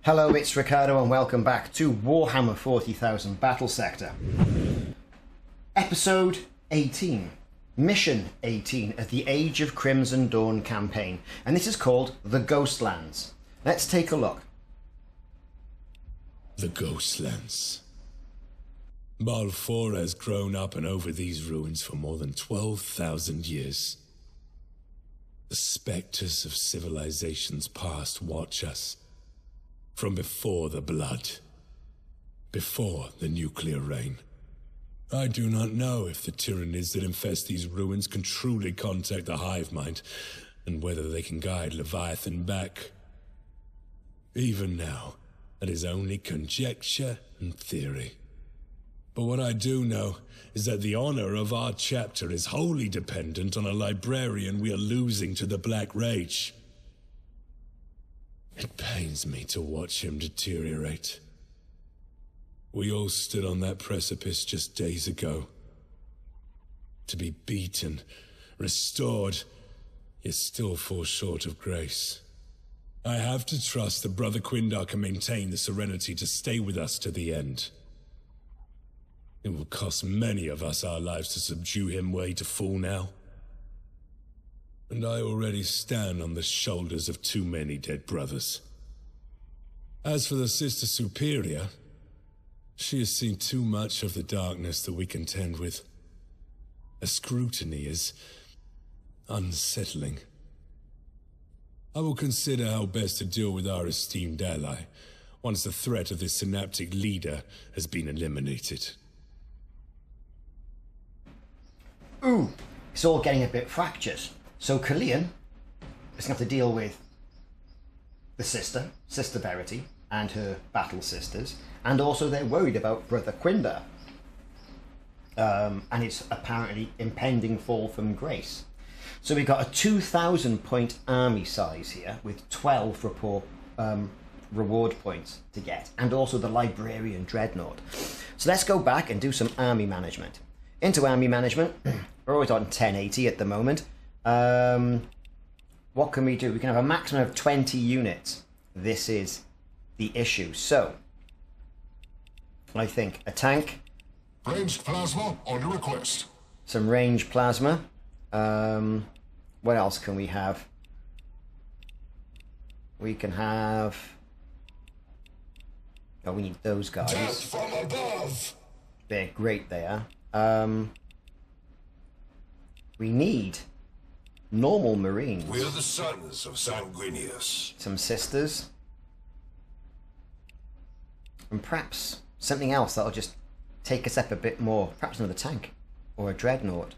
Hello, it's Ricardo and welcome back to Warhammer 40,000 Battlesector. Episode 18. Mission 18 of the Age of Crimson Dawn campaign. And this is called the Ghostlands. Let's take a look. The Ghostlands. Baal 4 has grown up and over these ruins for more than 12,000 years. The specters of civilizations past watch us. From before the blood. Before the nuclear rain. I do not know if the Tyranids that infest these ruins can truly contact the hive mind, and whether they can guide Leviathan back. Even now, that is only conjecture and theory. But what I do know is that the honor of our chapter is wholly dependent on a librarian we are losing to the Black Rage. It pains me to watch him deteriorate. We all stood on that precipice just days ago. To be beaten, restored, yet still fall short of grace. I have to trust that Brother Quindar can maintain the serenity to stay with us to the end. It will cost many of us our lives to subdue him were he to fall now. And I already stand on the shoulders of too many dead brothers. As for the Sister Superior, she has seen too much of the darkness that we contend with. Her scrutiny is unsettling. I will consider how best to deal with our esteemed ally, once the threat of this synaptic leader has been eliminated. Ooh, it's all getting a bit fractious. So Kalian is going to have to deal with the Sister Verity, and her battle sisters, and also they're worried about Brother Quindar. And it's apparently impending fall from grace. So we've got a 2,000 point army size here with 12 reward points to get, and also the Librarian Dreadnought. So let's go back and do some army management. Into army management, we're always on 1080 at the moment. What can we do? We can have a maximum of 20 units. This is the issue. So, I think a tank. Ranged plasma on your request. Some ranged plasma. What else can we have? We can have... Oh, we need those guys. Death from above. They're great, they are. We need normal marines. We are the sons of Sanguinius. Some sisters. And perhaps something else that'll just take us up a bit more. Perhaps another tank. Or a dreadnought.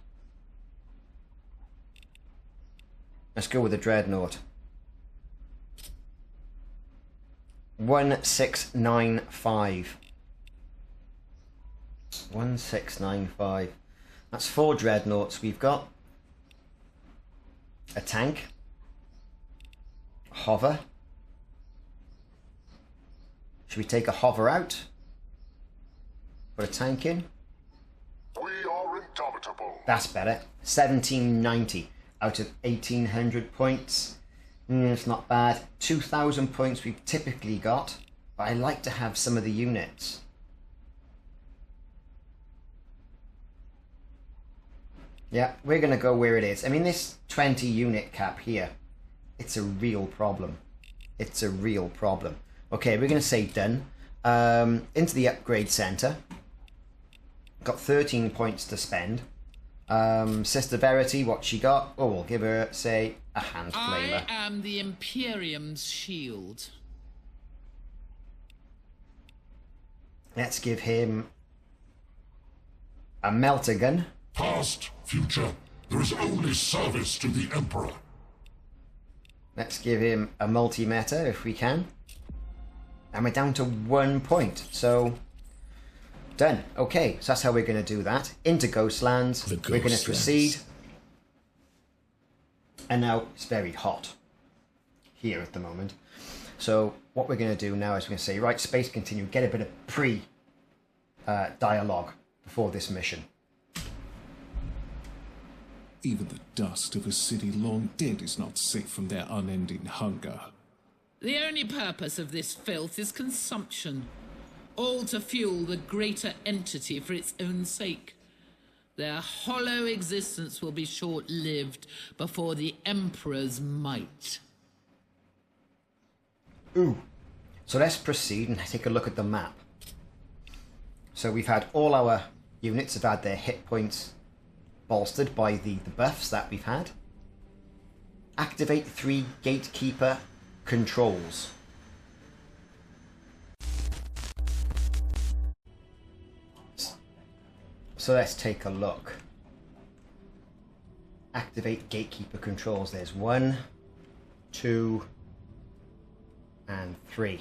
Let's go with a dreadnought. 1695. 1695. That's 4 dreadnoughts we've got. A tank. Hover. Should we take a hover out? Put a tank in? We are indomitable. That's better. 1790 out of 1800 points. It's not bad. 2000 points we've typically got, but I like to have some of the units. Yeah, we're going to go where it is. I mean, this 20 unit cap here, it's a real problem. It's a real problem. Okay, we're going to say done. Into the upgrade center. Got 13 points to spend. Sister Verity, what she got? Oh, we'll give her, say, a hand flamer. I am the Imperium's shield. Let's give him a melter gun. Past, future, there is only service to the Emperor. Let's give him a multi-meta if we can. And we're down to 1 point, so done. Okay, so that's how we're going to do that. Into Ghostlands, we're going to proceed. And now it's very hot here at the moment. So what we're going to do now is we're going to say, right, space continue, get a bit of pre-dialogue before this mission. Even the dust of a city long dead is not safe from their unending hunger. The only purpose of this filth is consumption, all to fuel the greater entity for its own sake. Their hollow existence will be short-lived before the Emperor's might. Ooh. So let's proceed and take a look at the map. So we've had all our units have had their hit points bolstered by the buffs that we've had. Activate 3 gatekeeper controls. So let's take a look. Activate gatekeeper controls. There's 1, 2, and 3.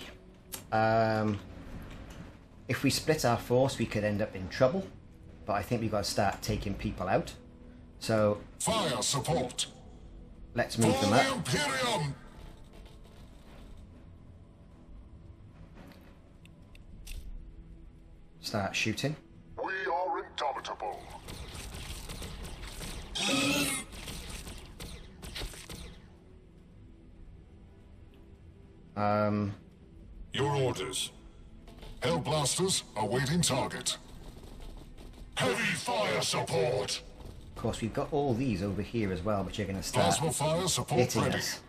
If we split our force, we could end up in trouble, but I think we've got to start taking people out. So Fire support. let's move For them the up. Imperium. Start shooting. We are indomitable. Your orders. Hellblasters awaiting target. Heavy fire support. Of course, we've got all these over here as well, which are going to start Plasma fire support hitting ready. us.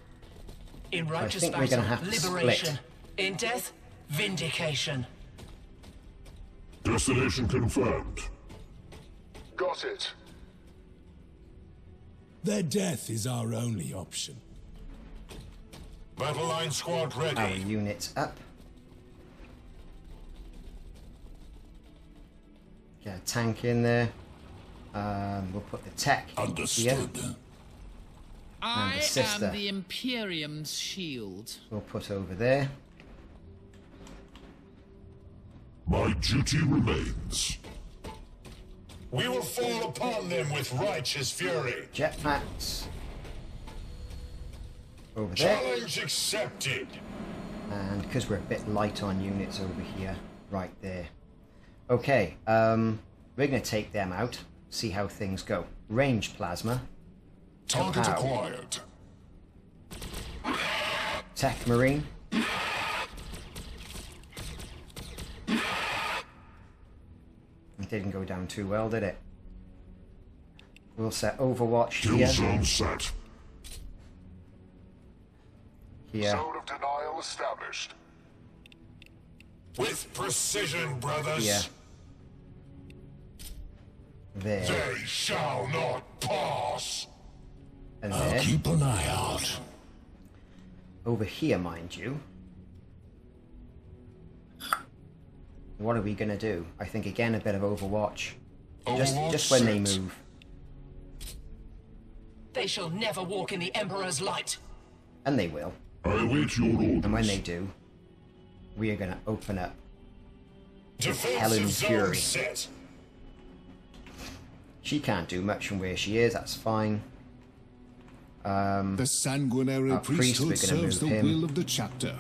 In righteous think we're battle, gonna have to liberation. split. In death, vindication. Destination confirmed. Got it. Their death is our only option. Battle line squad Our ready. units up. Get a tank in there. We'll put the tech here. Understood. I the sister. am the Imperium's shield. We'll put over there. My duty remains. We will fall upon them with righteous fury. Jetpacks. Over there. Challenge accepted. And because we're a bit light on units over here, right there. Okay, we're going to take them out, see how things go. Range plasma. Target Pow. acquired. Tech marine. It didn't go down too well, did it? We'll set Overwatch Kill here. zone set. Here. Zone of denial established. With precision, brothers. Here. There. They shall not pass. And there. Keep an eye out. Over here, mind you. What are we going to do? I think again a bit of Overwatch. Just when they set. move. They shall never walk in the Emperor's light. And they will. I await your orders. And when they do, we are going to open up Defensive Helen's zone Fury. set. She can't do much from where she is, that's fine. The sanguinary Our priest, we're priesthood gonna serves move the him. will of the chapter.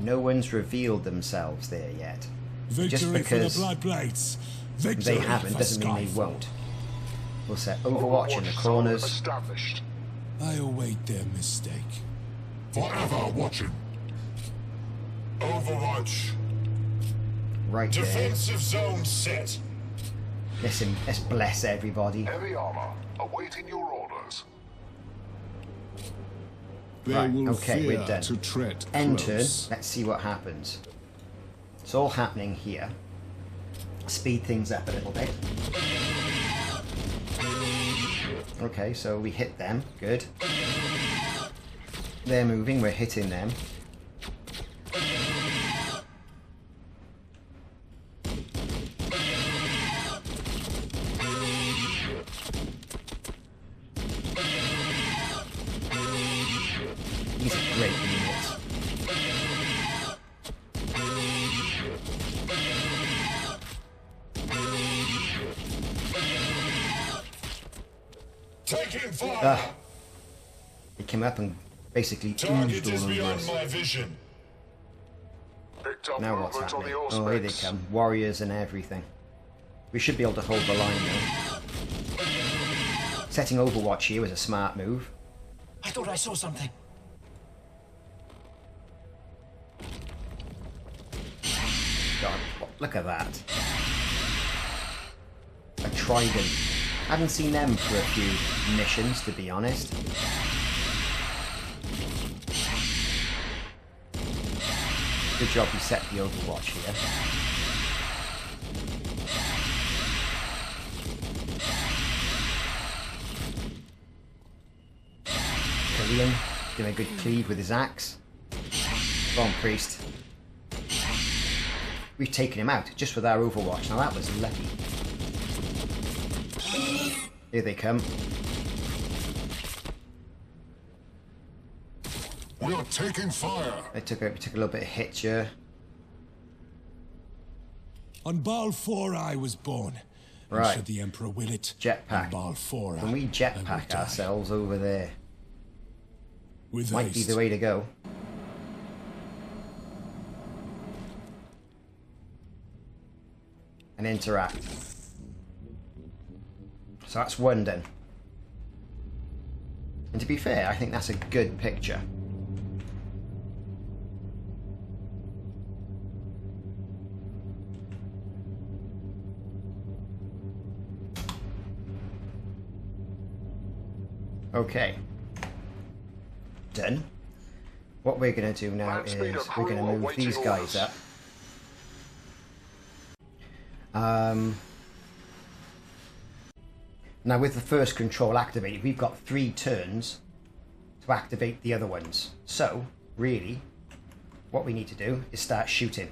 No one's revealed themselves there yet. Victory Just for the because Blood Blades. Victory they haven't for doesn't mean they Skyfall. won't. We'll set Overwatch in the corners. Established. I await their mistake. Forever watching. Overwatch. Right there. Defensive zone set. Listen, let's bless everybody. Heavy armor. Awaiting your orders. They Right, will okay, we're fear done. to tread Enter. close. Let's see what happens. It's all happening here. Speed things up a little bit. Okay, so we hit them. Good. They're moving, we're hitting them. These are great units. Taking fire. They came up and basically Target oozed is all over beyond us. my vision. Picked up Now what's movement on the happening? Oh, here they auspex. come. Warriors and everything. We should be able to hold the line now. Setting Overwatch here was a smart move. I thought I saw something. Look at that. A trident. Hadn't seen them for a few missions, to be honest. Good job you set the overwatch here. Killian doing a good cleave with his axe. Go on, priest. We've taken him out just with our overwatch. Now that was lucky. Here they come. We're taking fire. We took a little bit of hit here. On Baal 4 I was born. Right. And should the Emperor will it, Jetpack. on Baal 4 Can we jetpack ourselves over there? With Might be haste. the way to go. And interact. So that's one done. And to be fair, I think that's a good picture. Okay. Done. What we're going to do now is we're going to move these guys up. Now with the first control activated, we've got 3 turns to activate the other ones. So, really, what we need to do is start shooting,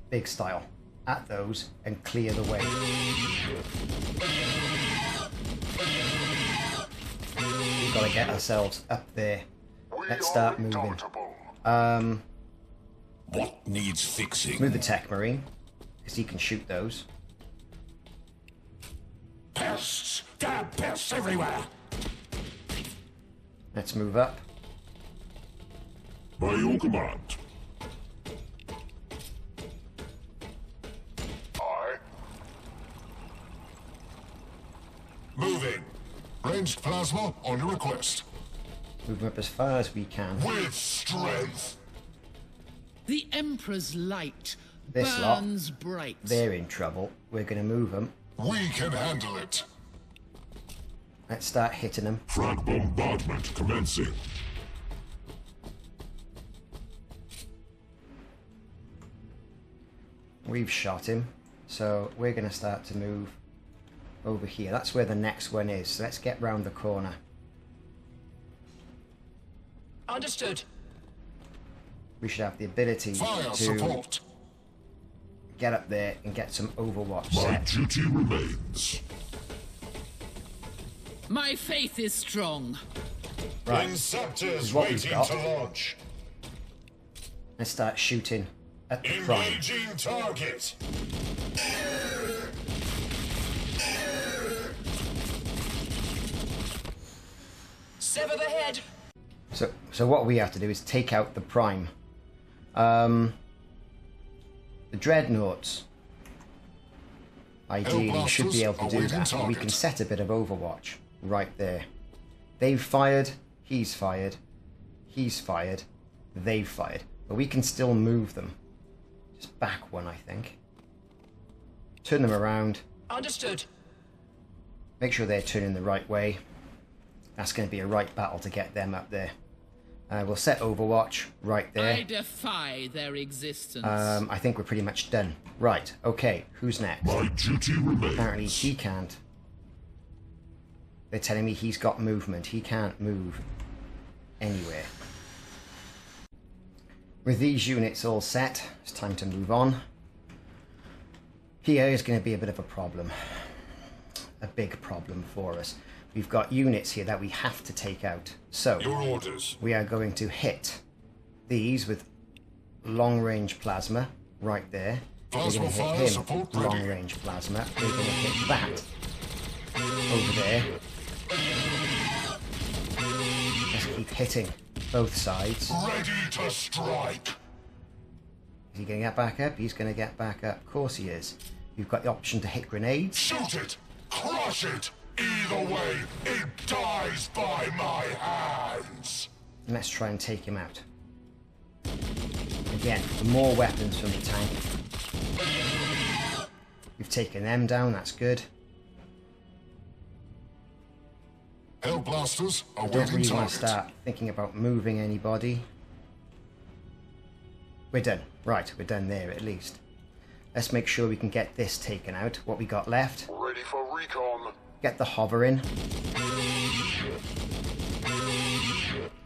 big style, at those and clear the way. We've got to get ourselves up there. Let's start moving. What needs fixing? Move the Tech Marine, because he can shoot those. Pests! Damn pests everywhere! Let's move up. By your command. Aye. Moving. Ranged plasma on your request. Move up as far as we can. With strength. The Emperor's light This lot, burns bright. they're in trouble. We're going to move them. We can handle it. Let's start hitting them. Frag bombardment commencing. We've shot him. So we're going to start to move over here. That's where the next one is. So let's get round the corner. Understood. We should have the ability Fire to support. get up there and get some overwatch My set. duty remains. My faith is strong. Right. Inceptors what we've waiting got. to launch. Let's start shooting at the front. Engaging target. Sever the head. So what we have to do is take out the prime. The dreadnoughts ideally should be able to do that. We can set a bit of overwatch right there. They've fired, he's fired, he's fired, they've fired. But we can still move them. Just back one, I think. Turn them around. Understood. Make sure they're turning the right way. That's going to be a right battle to get them up there. We'll set Overwatch right there. I defy their existence. I think we're pretty much done. Right, okay, who's next? My duty remains. Apparently he can't. They're telling me he's got movement. He can't move anywhere. With these units all set, it's time to move on. Here is going to be a bit of a problem. A big problem for us. We've got units here that we have to take out. So, Your orders. we are going to hit these with long-range plasma right there. Plasma We're going to fire hit him support ready. long-range plasma. We're going to hit that over there. Let's keep hitting both sides. Ready to strike. Is he going to get back up? He's going to get back up. Of course he is. You've got the option to hit grenades. Shoot it. Crush it. Either way, it dies by my hands. And let's try and take him out. Again, more weapons from the tank. We've taken them down, that's good. Hellblasters I are don't waiting really want target. to start thinking about moving anybody. We're done. Right, we're done there at least. Let's make sure we can get this taken out. What we got left. Ready for recon. Get the hover in.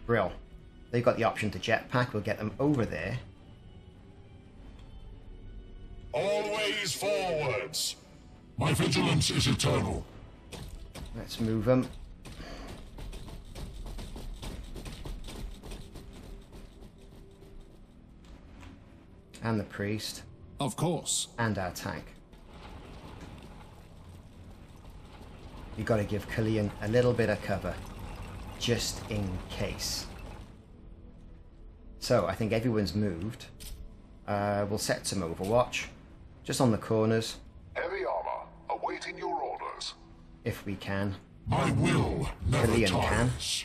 Brill. They've got the option to jetpack. We'll get them over there. Always forwards. My vigilance is eternal. Let's move them. And the priest. Of course. And our tank. You got to give Killian a little bit of cover, just in case. So I think everyone's moved. We'll set some Overwatch, just on the corners, Heavy armor, awaiting your orders. if we can. My will never Killian can. tires.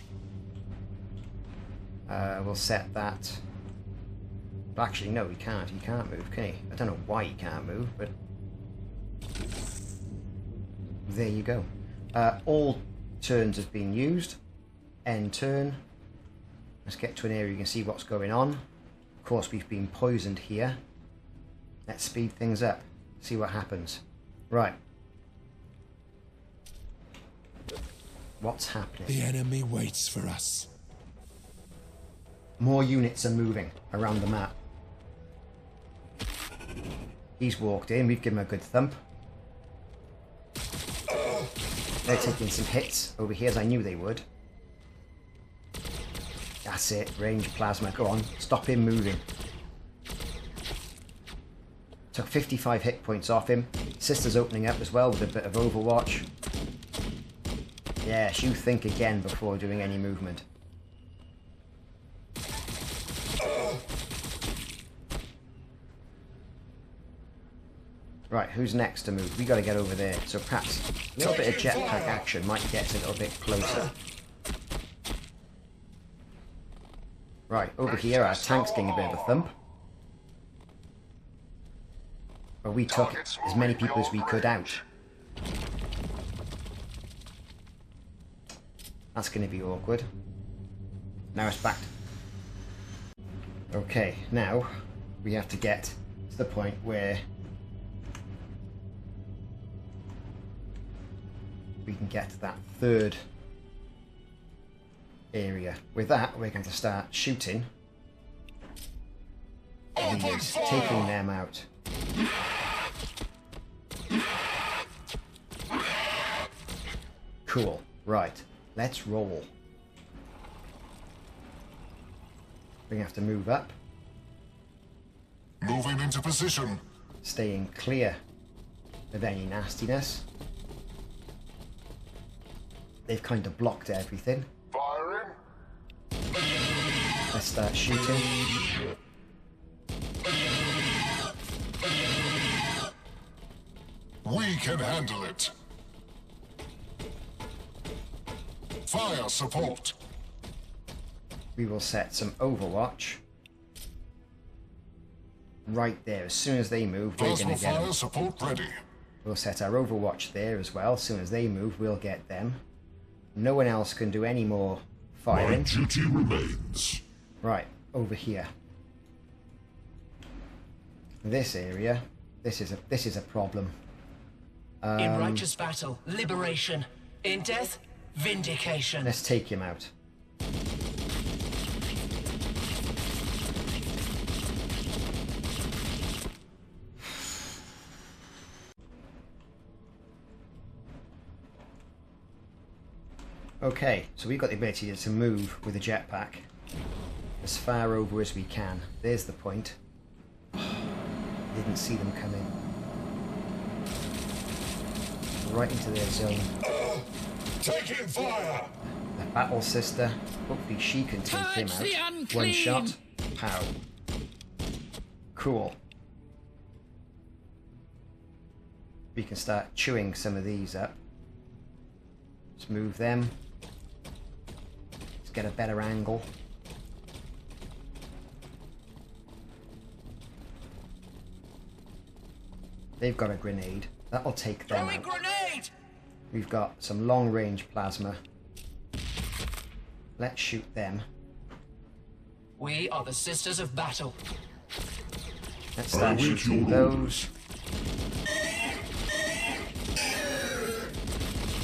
We'll set that. But actually, no, he can't. He can't move, can he? I don't know why he can't move, but there you go. All turns have been used. End turn. Let's get to an area you can see what's going on. Of course, we've been poisoned here. Let's speed things up. See what happens. Right. What's happening? The enemy waits for us. More units are moving around the map. He's walked in, we've given him a good thump. They're taking some hits over here, as I knew they would. That's it, range plasma, go on, stop him moving. Took 55 hit points off him. Sister's opening up as well with a bit of Overwatch. Yes, you think again before doing any movement. Right, who's next to move? We got to get over there. So perhaps a little bit of jetpack action might get us a little bit closer. Right, over here our tank's getting a bit of a thump. But we took as many people as we could out. That's going to be awkward. Now it's back. Okay, now we have to get to the point where we can get to that third area. With that, we're going to start shooting these, taking them out. Cool. Right. Let's roll. We're going to have to move up. Moving into position. Staying clear of any nastiness. They've kind of blocked everything. Firing. Let's start shooting. We can handle it. Fire support. We will set some Overwatch right there. As soon as they move, we're Plasma going to get fire them. support ready. We'll set our Overwatch there as well. As soon as they move, we'll get them. No one else can do any more My firing. duty remains. Right, over here. This area, this is a problem. In righteous battle, liberation. In death, vindication. Let's take him out. Okay, so we've got the ability to move with a jetpack as far over as we can. There's the point. Didn't see them coming. Right into their zone. Taking fire. The Battle Sister. Hopefully she can take him Purge the out. One unclean. shot. Pow. Cool. We can start chewing some of these up. Let's move them. Let's get a better angle. They've got a grenade. That'll take them Throwing out. grenade! We've got some long-range plasma. Let's shoot them. We are the Sisters of Battle. Let's start shooting those.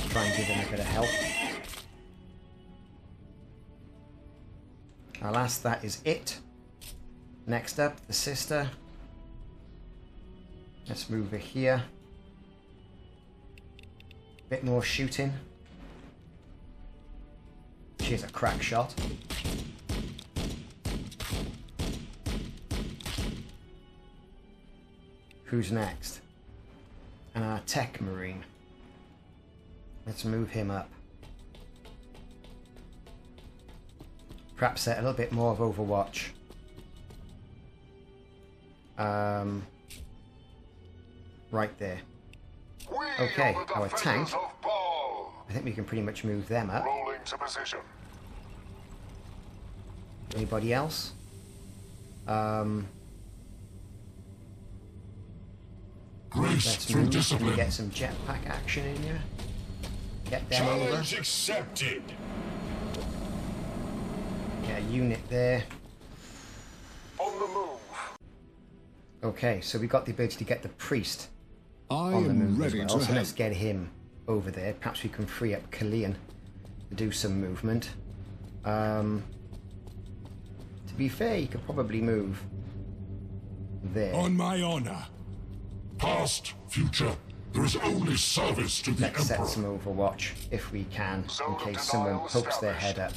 Try and give them a bit of help. Alas, that is it. Next up, the sister. Let's move her here. Bit more shooting. She's a crack shot. Who's next? Our tech marine. Let's move him up. Perhaps set a little bit more of Overwatch. Right there. Okay, our tank. I think we can pretty much move them up. Rolling to position. Anybody else? Grace Let's through move. Can we discipline. get some jetpack action in here? Get them over. Challenge accepted. Get a unit there. On the move. Okay, so we got the ability to get the priest I on the am move as ready well. to So help. let's get him over there. Perhaps we can free up Killian to do some movement. To be fair, you could probably move there. On my honor. Past, future, there is only service to the Let's set Emperor. some Overwatch if we can, Zone in of case denial someone pokes their established. head up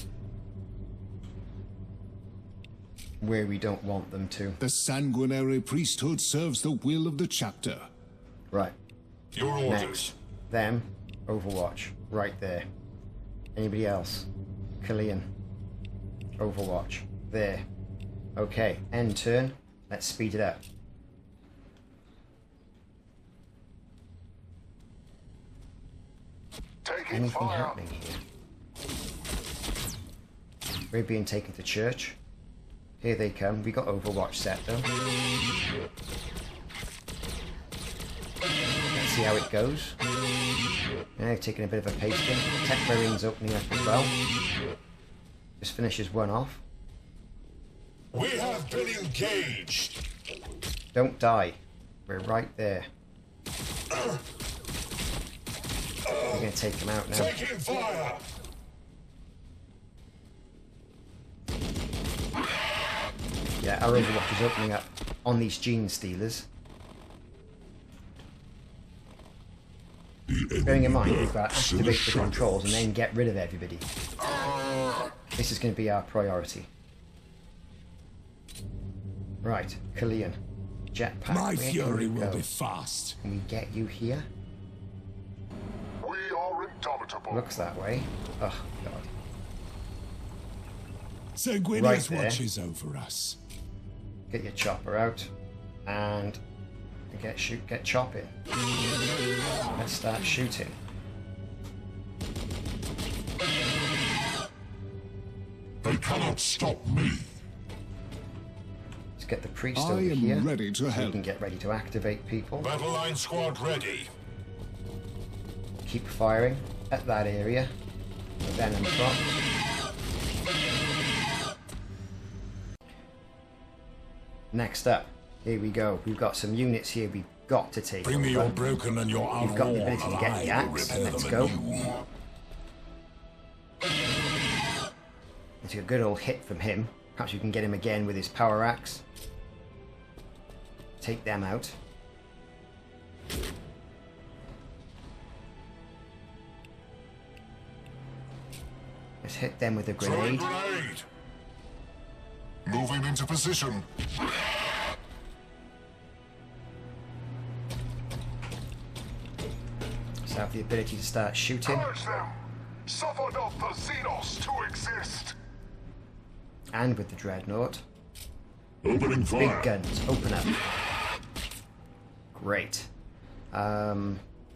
where we don't want them to. The sanguinary priesthood serves the will of the chapter. Right, Your orders. next. Them, Overwatch, right there. Anybody else? Killian, Overwatch, there. Okay, end turn. Let's speed it up. Taking Anything fire. happening here? We're being taken to church. Here they come. We got Overwatch set though. Let's see how it goes. Yeah, they've taken a bit of a pasting. Tech Marine's opening up as well. Just finishes one off. We have been engaged. Don't die. We're right there. We're going to take them out now. Taking fire. Yeah, our Overwatch is opening up on these gene stealers. Bearing in mind, we've got to activate the controls and then get rid of everybody. This is going to be our priority. Right, Killian. Jetpack. My where can fury we will go? be fast. Can we get you here? We are indomitable. Looks that way. Oh, God. Sanguinius Right there. watches over us. Get your chopper out. And get chopping. Let's start shooting. They cannot stop me. Let's get the priest I over am here. ready to so we help. can get ready to activate people. Battle line squad ready. Keep firing at that area. Venom prop. Next up, here we go. We've got some units here we've got to take Bring me your over. broken and your You've got the ability to get the I will axe. repair Let's them go. anew. It's a good old hit from him. Perhaps we can get him again with his power axe. Take them out. Let's hit them with a Throwing grenade. grenade. Moving into position. Let's have the ability to start shooting. Purge them. Suffer not the xenos to exist. And with the dreadnought. Opening Big fire. guns, open up. Great.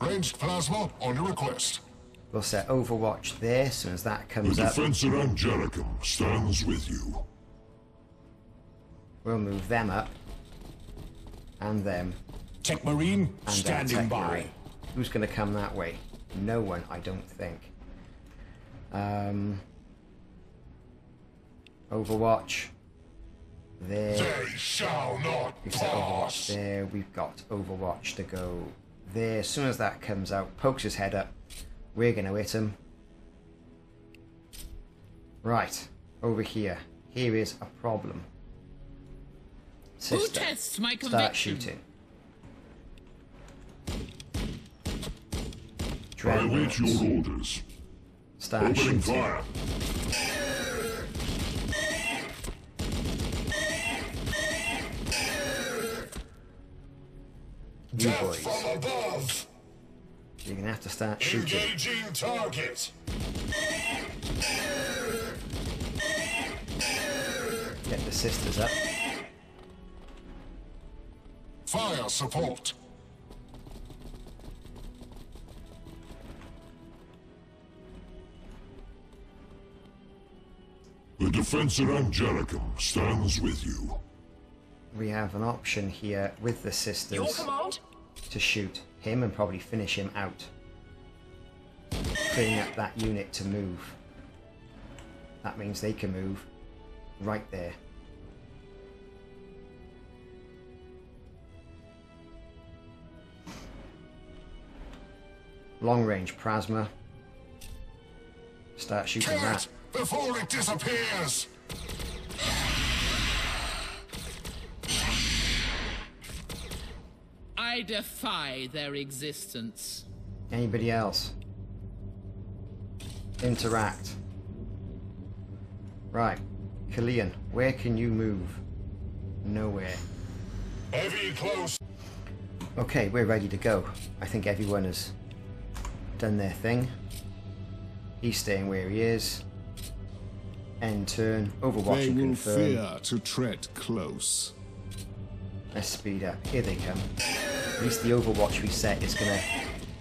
Ranged plasma on your request. We'll set Overwatch there as soon as that The comes up. defensor Angelicum stands with you. We'll move them up. And them. Tech Marine, And standing Tech by. Marine. Who's going to come that way? No one, I don't think. Overwatch. There. They shall not We've set Overwatch pass. there. We've got Overwatch to go there. As soon as that comes out, pokes his head up. We're going to hit him. Right. Over here. Here is a problem. Sister, Who tests my start conviction? shooting. I await your Dreadnoughts. orders. Start Opening shooting. fire. You Death boys. from above. You're going to have to start shooting. Engaging target. Get the sisters up. Fire support. The Defensor Angelicum stands with you. We have an option here with the Your sisters command? to shoot him and probably finish him out. Freeing up that unit to move. That means they can move right there. Long range plasma. Start shooting Kill that. it before it disappears. I defy their existence. Anybody else? Interact. Right. Killian, where can you move? Nowhere. Heavy close. Okay, we're ready to go. I think everyone has done their thing. He's staying where he is. End turn. Overwatch They and will confirm. fear to tread close. Let's speed up. Here they come. At least the Overwatch we set is going to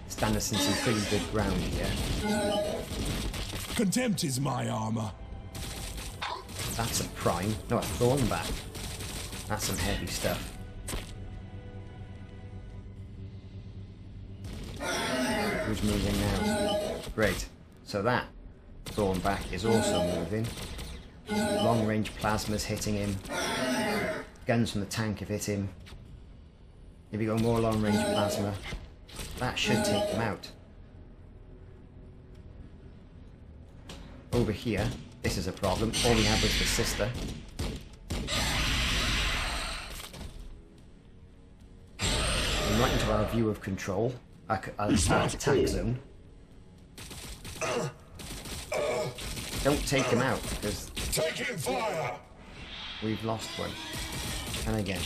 stand us in some pretty good ground here. Contempt is my armor. That's a prime. No, a thornback. That's some heavy stuff. Who's moving now? Great. So that thornback is also moving. Long range plasma's hitting him. Guns from the tank have hit him. Here we go, more long range plasma. That should take him out. Over here, this is a problem. All we have was the sister. And right into our view of control, our attack zone. Don't take him out, because Taking fire. we've lost one. And again.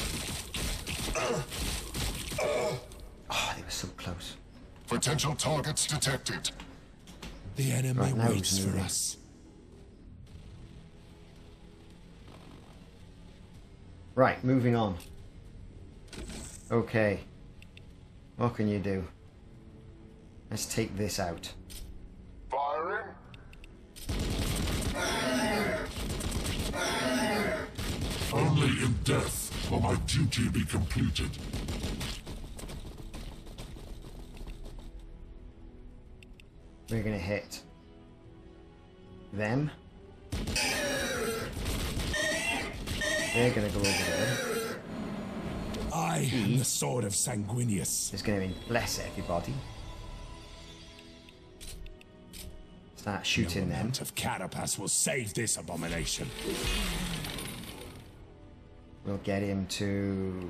Oh, they were so close. Potential targets detected. The enemy Right, now waits he's for moving. us. Right, moving on. Okay. What can you do? Let's take this out. Firing. Only in death will my duty be completed. We're gonna hit them. They're gonna go over there. I am the sword of Sanguinius. It's gonna be bless everybody. Start shooting them. Amount of carapace will save this abomination. We'll get him to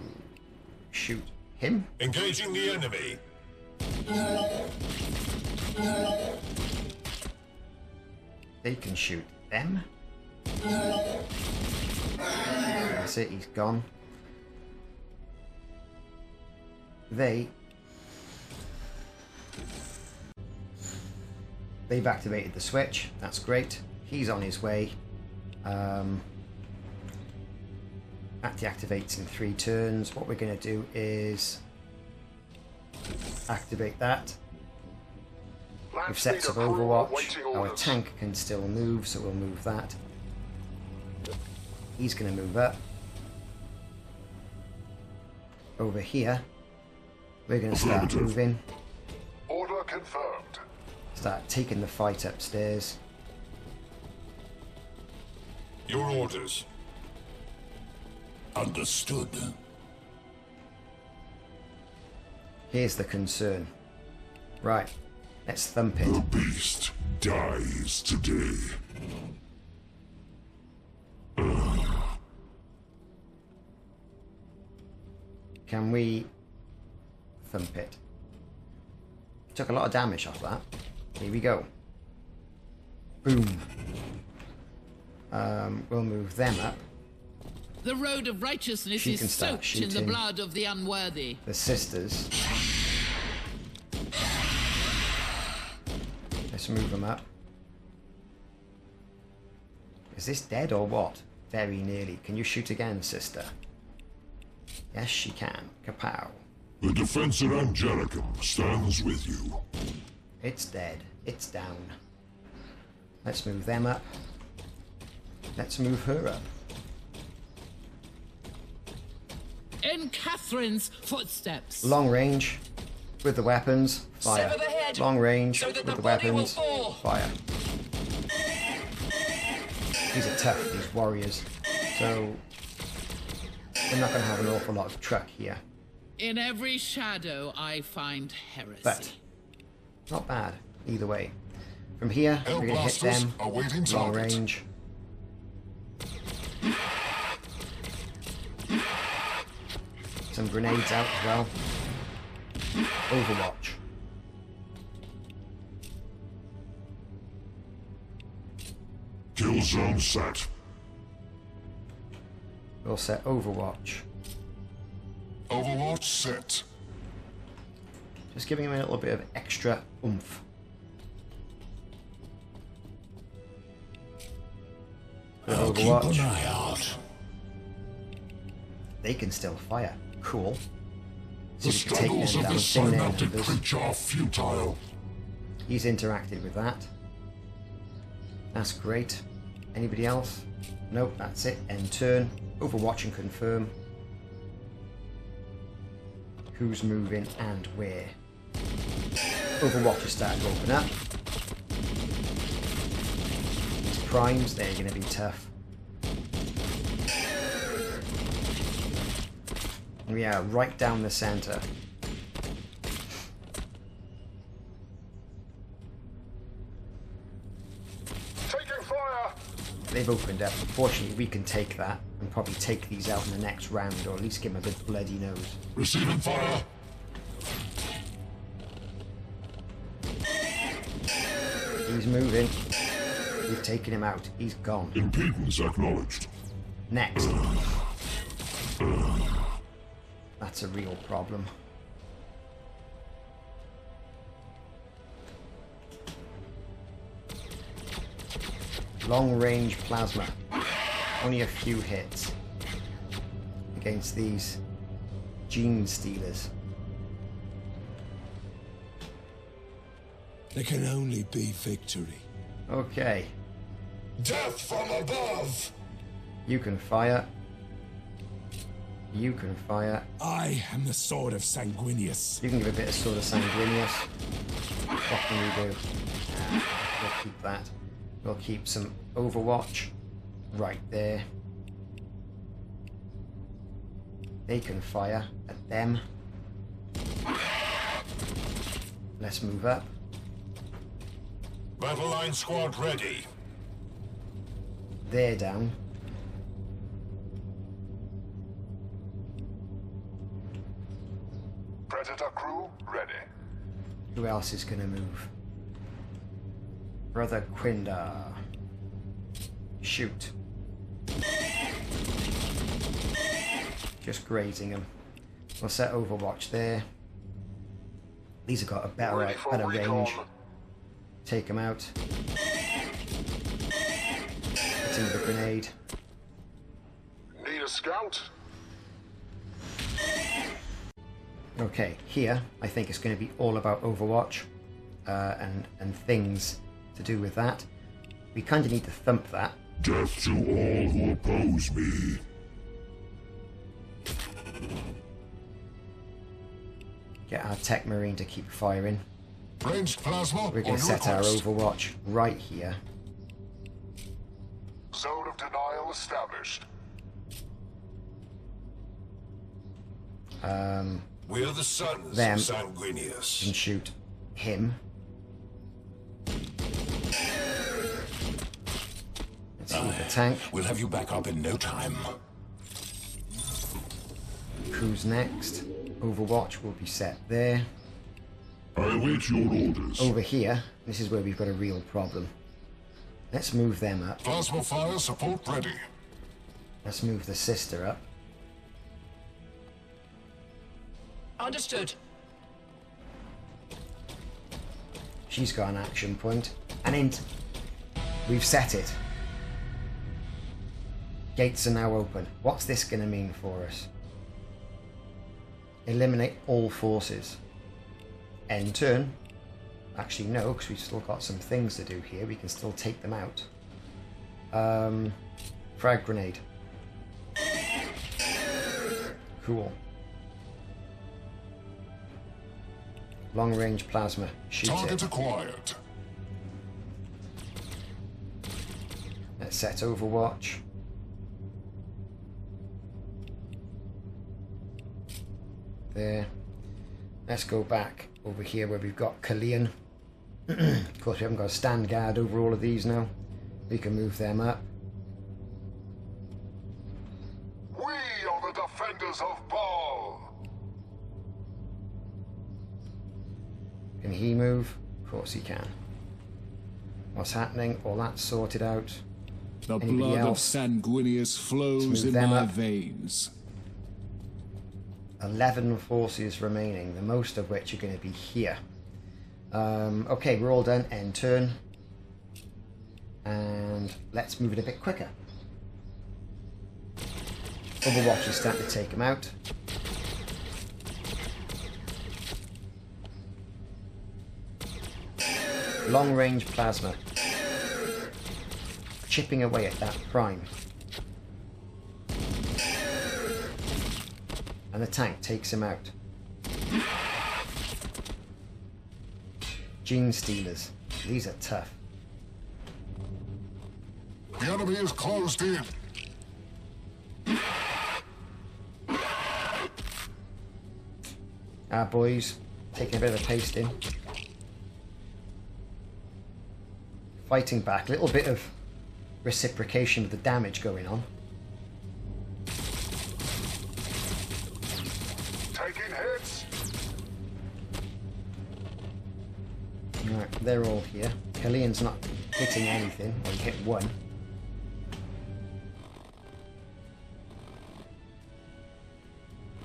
shoot him. Engaging the enemy. They can shoot them. That's it, he's gone. They've activated the switch. That's great. He's on his way. That deactivates in 3 turns. What we're going to do is activate that. We've set some Overwatch. Our tank can still move, so we'll move that. He's going to move up. Over here, we're going to start moving. confirmed. Start taking the fight upstairs. Your orders. Understood. Here's the concern. Right, let's thump it. The beast dies today. Can we thump it? Took a lot of damage off that. Here we go. Boom. We'll move them up. The road of righteousness She is can start soaked in the shooting. blood of the unworthy. The sisters. Let's move them up. Is this dead or what? Very nearly. Can you shoot again, sister? Yes, she can. Kapow. The defense of Angelicum stands with you. It's dead. It's down. Let's move them up. Let's move her up. In Catherine's footsteps. Long range with the weapons. Fire. Sever the head, Long range so that with the the body will weapons. fall. Fire. These are tough, these warriors. So we're not going to have an awful lot of truck here. In every shadow I find heresy. But not bad either way. From here, we're going to hit them. Awaiting Long target. range. Some grenades out as well. Overwatch. Kill zone set. We'll set Overwatch. Overwatch set. Just giving him a little bit of extra oomph. With I'll keep Overwatch. an eye out. They can still fire. Cool. The See if we can take struggles them of down. this Sting their synaptic numbers. creature are futile. He's interacted with that. That's great. Anybody else? Nope, that's it. End turn. Overwatch and confirm. Who's moving and where? Overwatch is starting to open up. These primes, they're going to be tough. We are right down the center. Taking fire. They've opened up. Unfortunately, we can take that and probably take these out in the next round, or at least give them a good bloody nose. Receiving fire. He's moving. We've taken him out. He's gone. Impedance acknowledged. Next. That's a real problem. Long range plasma. Only a few hits against these gene stealers. There can only be victory. Okay, Death from above. you can fire. You can fire. I am the sword of Sanguinius. You can give a bit of Sword of Sanguinius. What can we do? We'll keep that. We'll keep some Overwatch right there. They can fire at them. Let's move up. Battle line squad ready. They're down. Predator crew ready. Who else is going to move? Brother Quindar. Shoot. Just grazing him. We'll set Overwatch there. These have got a better range. Take them out. Hit him with a grenade. Need a scout? Okay, here I think it's going to be all about Overwatch and things to do with that. We kind of need to thump that. Death to all who oppose me. Get our Tech Marine to keep firing. Ranged plasma. We're going to set our Overwatch right here. Zone of denial established. We are the sons Them of Sanguinius. and shoot him. Let's shoot the tank. We'll have you back up in no time. Who's next? Overwatch will be set there. I await your orders. Over here, this is where we've got a real problem. Let's move them up. Plasma fire support ready. Let's move the sister up. Understood. She's got an action point. And we've set it. Gates are now open. What's this going to mean for us? Eliminate all forces. End turn. Actually, no, because we've still got some things to do here. We can still take them out. Frag grenade. Cool. Long range plasma. Shoot Target it. acquired. Let's set Overwatch. There. Let's go back over here where we've got Kalian. Of course, we haven't got a stand guard over all of these now. We can move them up. We are the defenders of Baal. Can he move? Of course he can. What's happening? All that's sorted out. The Anybody blood else? of Sanguinius flows move in them my up. veins. 11 forces remaining, the most of which are going to be here. Okay, we're all done. End turn. And let's move it a bit quicker. Overwatch is starting to take them out. Long range plasma. Chipping away at that prime. And the tank takes him out. Gene stealers. These are tough. The enemy is closed in. Our boys taking a bit of a pasting. Fighting back. A little bit of reciprocation of the damage going on. Taking hits. Right, they're all here. Kalian's not hitting anything. Well, he hit one.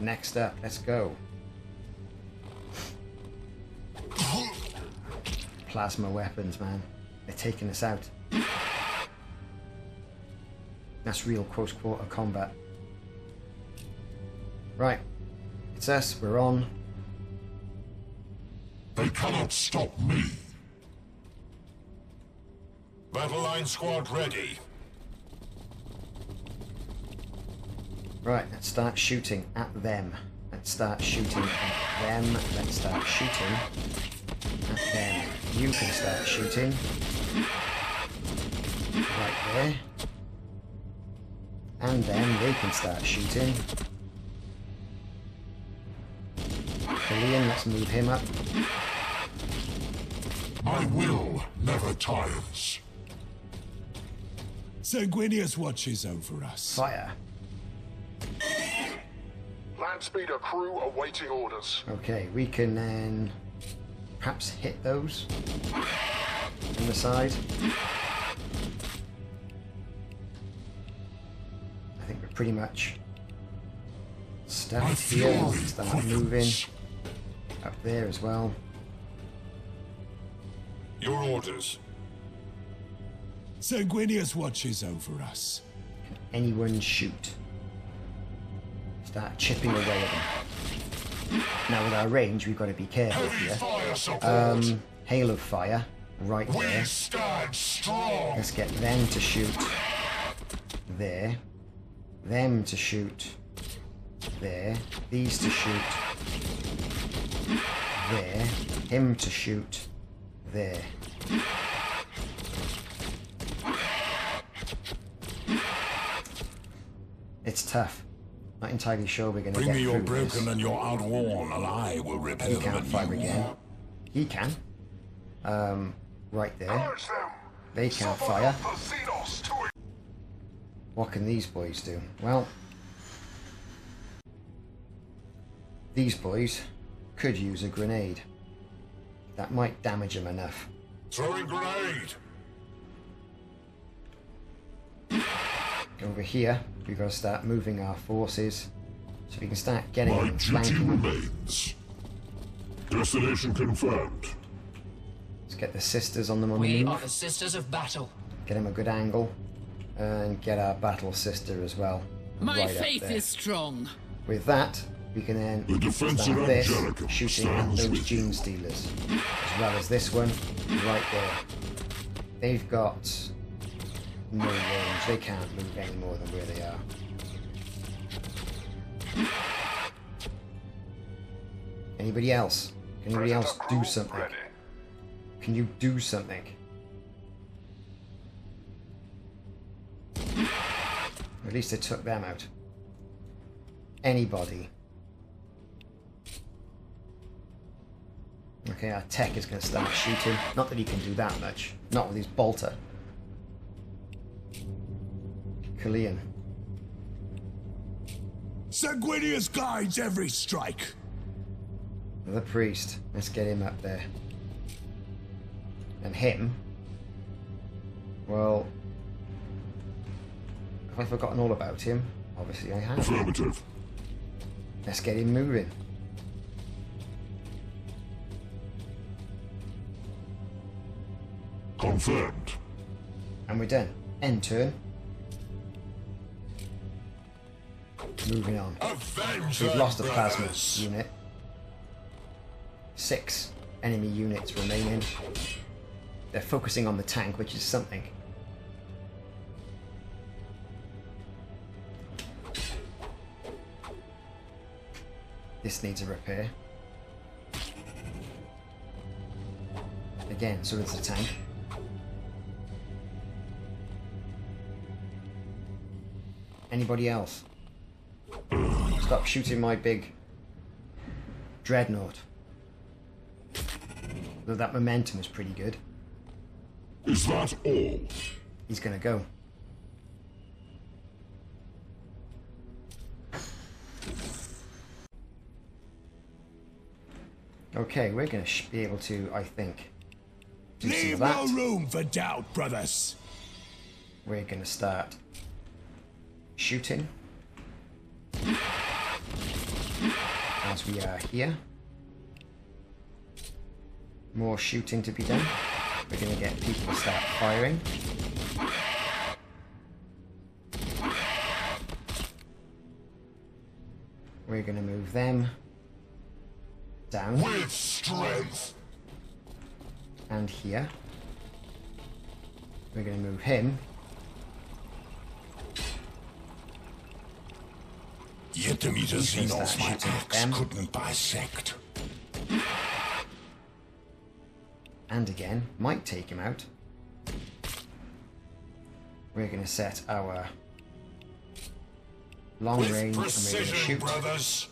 Next up, let's go. Plasma weapons, man. They're taking us out. That's real close quarter combat. Right. It's us. We're on. They cannot stop me. Battle line squad ready. Right, let's start shooting at them. Let's start shooting at them. Let's start shooting at them. You can start shooting. Right there. And then they can start shooting. Kalian, let's move him up. My will never tires. Sanguinius watches over us. Fire. Land speeder crew awaiting orders. Okay, we can then perhaps hit those on the side. I think we're pretty much stuffed here. Let's start moving up there as well. Your orders. Sanguinius watches over us. Can anyone shoot? Start chipping away at them. Now with our range, we've got to be careful Heavy here. fire support. Hail of fire, right We there. stand strong. Let's get them to shoot there. Them to shoot there. These to shoot there. Him to shoot there. It's tough. Not entirely sure we're going to get Bring me your through this. broken and your outworn, and I will repair He them can't fire anew. again. He can. Right there. Charge them! They can't fire. What can these boys do? Well, these boys could use a grenade. That might damage them enough. Throwing grenade! Over here, we've got to start moving our forces so we can start getting My them duty flanking. remains. Destination confirmed. Let's get the sisters on them on the We move. are the Sisters of Battle. Get them a good angle. And get our battle sister as well. My right up faith there. is strong. With that, we can then The defense start of this, Angelica shooting at stands those with gene stealers. As well as this one, right there. They've got no range. They can't move any more than where they are. Anybody else? Can anybody else do something? Can you do something? At least they took them out. Anybody? Okay, our tech is going to start shooting. Not that he can do that much. Not with his bolter. Killian. Sanguinius guides every strike. The priest. Let's get him up there. And him. Well, have I forgotten all about him? Obviously I have. Affirmative. Let's get him moving. Confirmed. And we're done. End turn. Moving on. Avenge We've thy lost a plasma brothers. unit. 6 enemy units remaining. They're focusing on the tank, which is something. This needs a repair. Again, so does the tank. Anybody else? Stop shooting my big dreadnought. Though that momentum is pretty good. Is that all? He's gonna go. Okay, we're gonna be able to, I think, do some of Leave that. no room for doubt, brothers. We're gonna start shooting as we are here. More shooting to be done. We're gonna get people to start firing. We're gonna move them down With strength. and here. We're gonna move him. Yet the meter He's gonna xenos start my shooting at axe them. couldn't bisect. And again, might take him out. We're going to set our long With range and we're going to precision, shoot. brothers.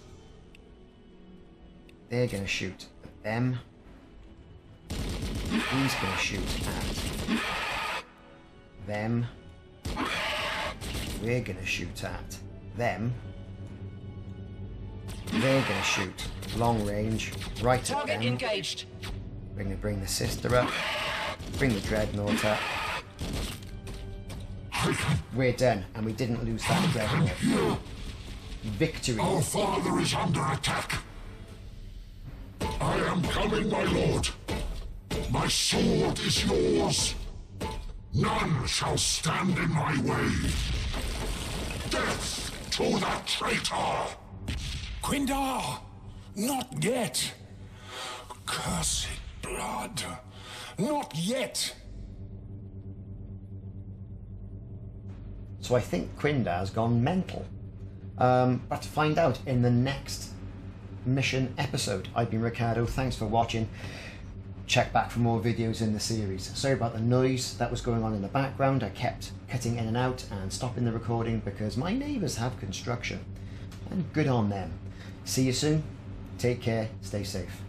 They're going to shoot at them. He's going to shoot at them. We're going to shoot at them. They're going to shoot long range right at Target them. engaged. We're going to bring the sister up, bring the dreadnought up. We're done, and we didn't lose that dreadnought. Victory. Our father is under attack. I am coming, my lord. My sword is yours. None shall stand in my way. Death to the traitor! Quindar! Not yet! Cursed blood! Not yet! So I think Quindar's gone mental. But to find out in the next mission episode. I've been Ricardo, thanks for watching. check back for more videos in the series. Sorry about the noise that was going on in the background. I kept cutting in and out and stopping the recording because my neighbours have construction. And good on them. See you soon. Take care. Stay safe.